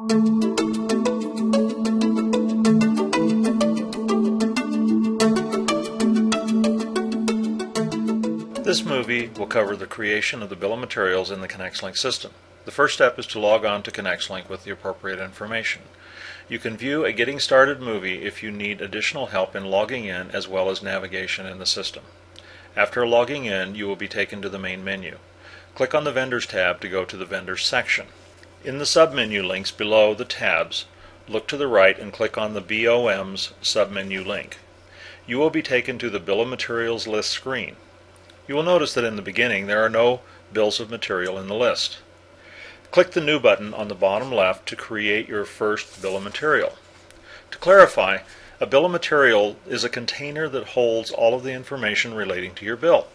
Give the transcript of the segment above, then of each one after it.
This movie will cover the creation of the bill of materials in the ConnexLink system. The first step is to log on to ConnexLink with the appropriate information. You can view a Getting Started movie if you need additional help in logging in as well as navigation in the system. After logging in, you will be taken to the main menu. Click on the Vendors tab to go to the Vendors section. In the submenu links below the tabs, look to the right and click on the BOM's submenu link. You will be taken to the Bill of Materials list screen. You will notice that in the beginning there are no bills of material in the list. Click the New button on the bottom left to create your first bill of material. To clarify, a bill of material is a container that holds all of the information relating to your bill.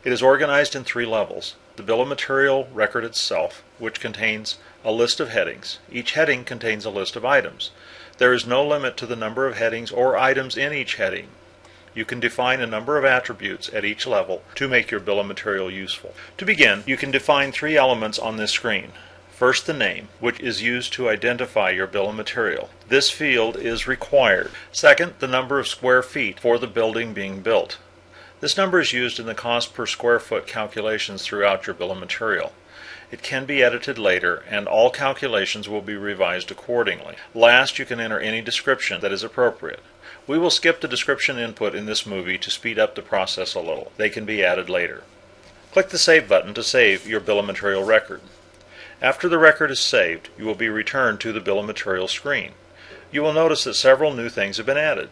It is organized in 3 levels. The bill of material record itself, which contains a list of headings. Each heading contains a list of items. There is no limit to the number of headings or items in each heading. You can define a number of attributes at each level to make your bill of material useful. To begin, you can define 3 elements on this screen. First, the name, which is used to identify your bill of material. This field is required. Second, the number of square feet for the building being built. This number is used in the cost per square foot calculations throughout your bill of material. It can be edited later, and all calculations will be revised accordingly. Last, you can enter any description that is appropriate. We will skip the description input in this movie to speed up the process a little. They can be added later. Click the Save button to save your bill of material record. After the record is saved, you will be returned to the bill of material screen. You will notice that several new things have been added.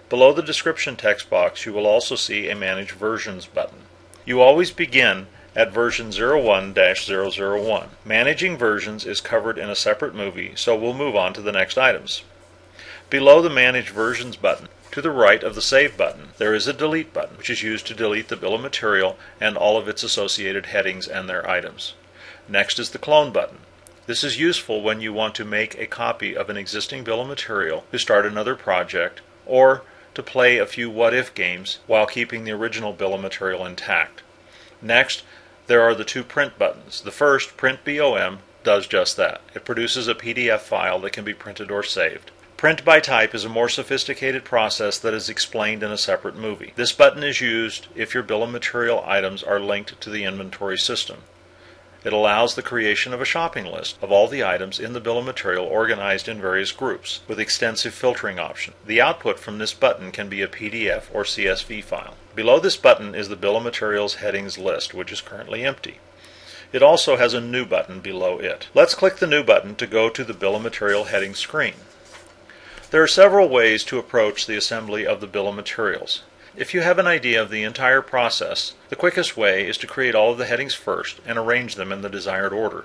Below the description text box, you will also see a Manage Versions button. You always begin at version 01-001. Managing versions is covered in a separate movie, so we'll move on to the next items. Below the Manage Versions button, to the right of the Save button, there is a Delete button, which is used to delete the bill of material and all of its associated headings and their items. Next is the Clone button. This is useful when you want to make a copy of an existing bill of material, to start another project, or to play a few what-if games while keeping the original bill of material intact. Next, there are the 2 Print buttons. The first, Print BOM, does just that. It produces a PDF file that can be printed or saved. Print by type is a more sophisticated process that is explained in a separate movie. This button is used if your bill of material items are linked to the inventory system. It allows the creation of a shopping list of all the items in the bill of material organized in various groups with extensive filtering options. The output from this button can be a PDF or CSV file. Below this button is the bill of materials headings list, which is currently empty. It also has a New button below it. Let's click the New button to go to the bill of material headings screen. There are several ways to approach the assembly of the bill of materials. If you have an idea of the entire process, the quickest way is to create all of the headings first and arrange them in the desired order.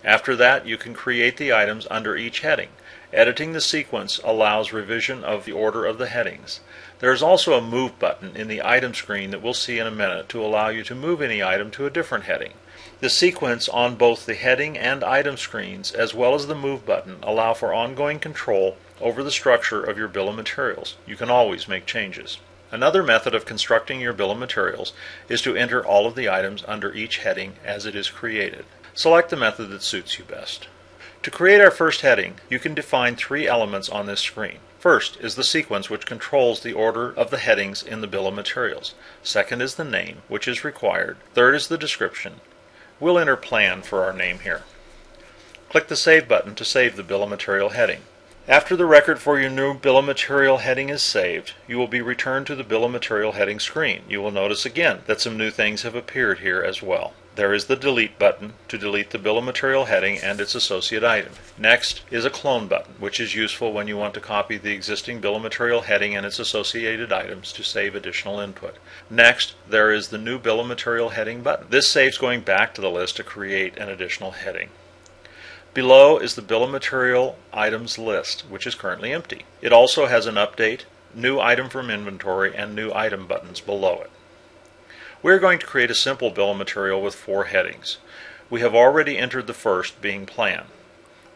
After that, you can create the items under each heading. Editing the sequence allows revision of the order of the headings. There is also a Move button in the item screen that we'll see in a minute to allow you to move any item to a different heading. The sequence on both the heading and item screens, as well as the Move button, allow for ongoing control over the structure of your bill of materials. You can always make changes. Another method of constructing your bill of materials is to enter all of the items under each heading as it is created. Select the method that suits you best. To create our first heading, you can define 3 elements on this screen. First is the sequence, which controls the order of the headings in the bill of materials. Second is the name, which is required. Third is the description. We'll enter Plan for our name here. Click the Save button to save the bill of material heading. After the record for your new bill of material heading is saved, you will be returned to the bill of material heading screen. You will notice again that some new things have appeared here as well. There is the Delete button to delete the bill of material heading and its associate item. Next is a Clone button, which is useful when you want to copy the existing bill of material heading and its associated items to save additional input. Next, there is the New bill of material heading button. This saves going back to the list to create an additional heading. Below is the bill of material items list, which is currently empty. It also has an Update, New item from inventory, and New item buttons below it. We're going to create a simple bill of material with 4 headings. We have already entered the first, being Plan.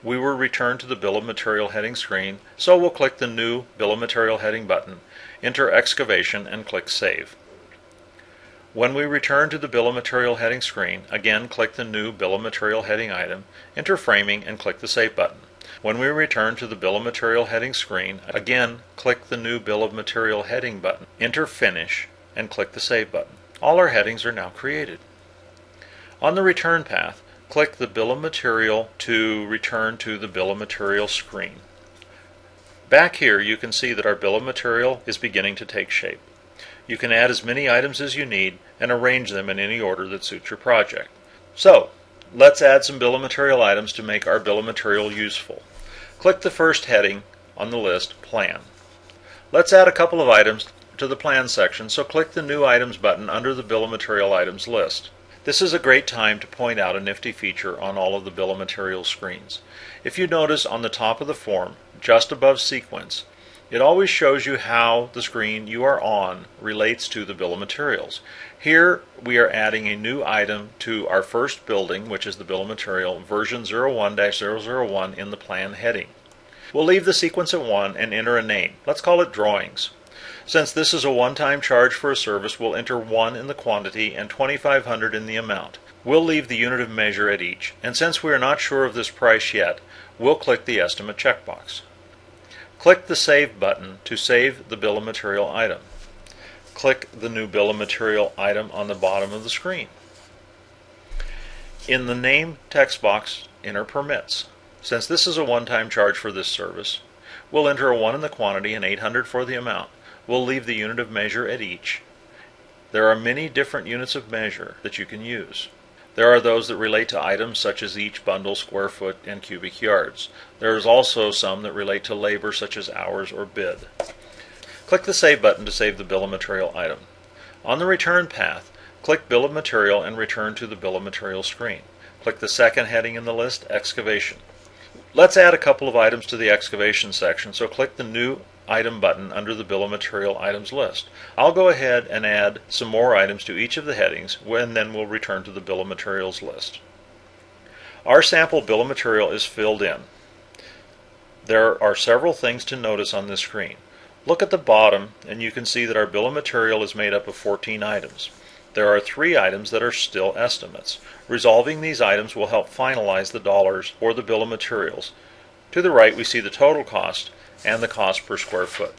We were returned to the bill of material heading screen, so we'll click the New bill of material heading button, enter Excavation, and click Save. When we return to the bill of material heading screen, again click the New bill of material heading item, enter Framing, and click the Save button. When we return to the Bill of Material heading screen, again click the new Bill of Material heading button, enter Finish, and click the Save button. All our headings are now created. On the return path, click the Bill of Material to return to the Bill of Material screen. Back here you can see that our Bill of Material is beginning to take shape. You can add as many items as you need and arrange them in any order that suits your project. So, let's add some Bill of Material items to make our Bill of Material useful. Click the first heading on the list, Plan. Let's add a couple of items to the Plan section, so click the New Items button under the Bill of Material items list. This is a great time to point out a nifty feature on all of the Bill of Materials screens. If you notice on the top of the form, just above Sequence, it always shows you how the screen you are on relates to the Bill of Materials. Here we are adding a new item to our first building, which is the Bill of Material, version 01-001 in the Plan heading. We'll leave the sequence at 1 and enter a name. Let's call it Drawings. Since this is a one-time charge for a service, we'll enter 1 in the quantity and 2,500 in the amount. We'll leave the unit of measure at each, and since we are not sure of this price yet, we'll click the Estimate checkbox. Click the Save button to save the Bill of Material item. Click the new Bill of Material item on the bottom of the screen. In the Name text box, enter Permits. Since this is a one-time charge for this service, we'll enter a 1 in the quantity and 800 for the amount. We'll leave the unit of measure at each. There are many different units of measure that you can use. There are those that relate to items such as each bundle, square foot, and cubic yards. There is also some that relate to labor such as hours or bid. Click the Save button to save the Bill of Material item. On the return path, click Bill of Material and return to the Bill of Material screen. Click the second heading in the list, Excavation. Let's add a couple of items to the Excavation section, so click the New Item button under the Bill of Material items list. I'll go ahead and add some more items to each of the headings, and then we'll return to the Bill of Materials list. Our sample Bill of Material is filled in. There are several things to notice on this screen. Look at the bottom and you can see that our Bill of Material is made up of 14 items. There are 3 items that are still estimates. Resolving these items will help finalize the dollars or the Bill of Materials. To the right we see the total cost and the cost per square foot.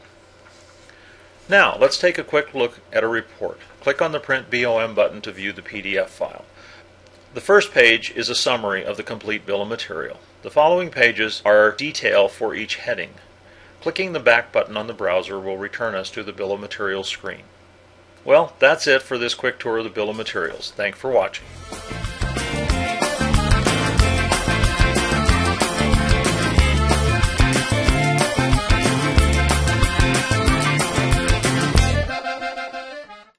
Now let's take a quick look at a report. Click on the Print BOM button to view the PDF file. The first page is a summary of the complete Bill of Material. The following pages are detail for each heading. Clicking the back button on the browser will return us to the Bill of Materials screen. Well, that's it for this quick tour of the Bill of Materials. Thanks for watching.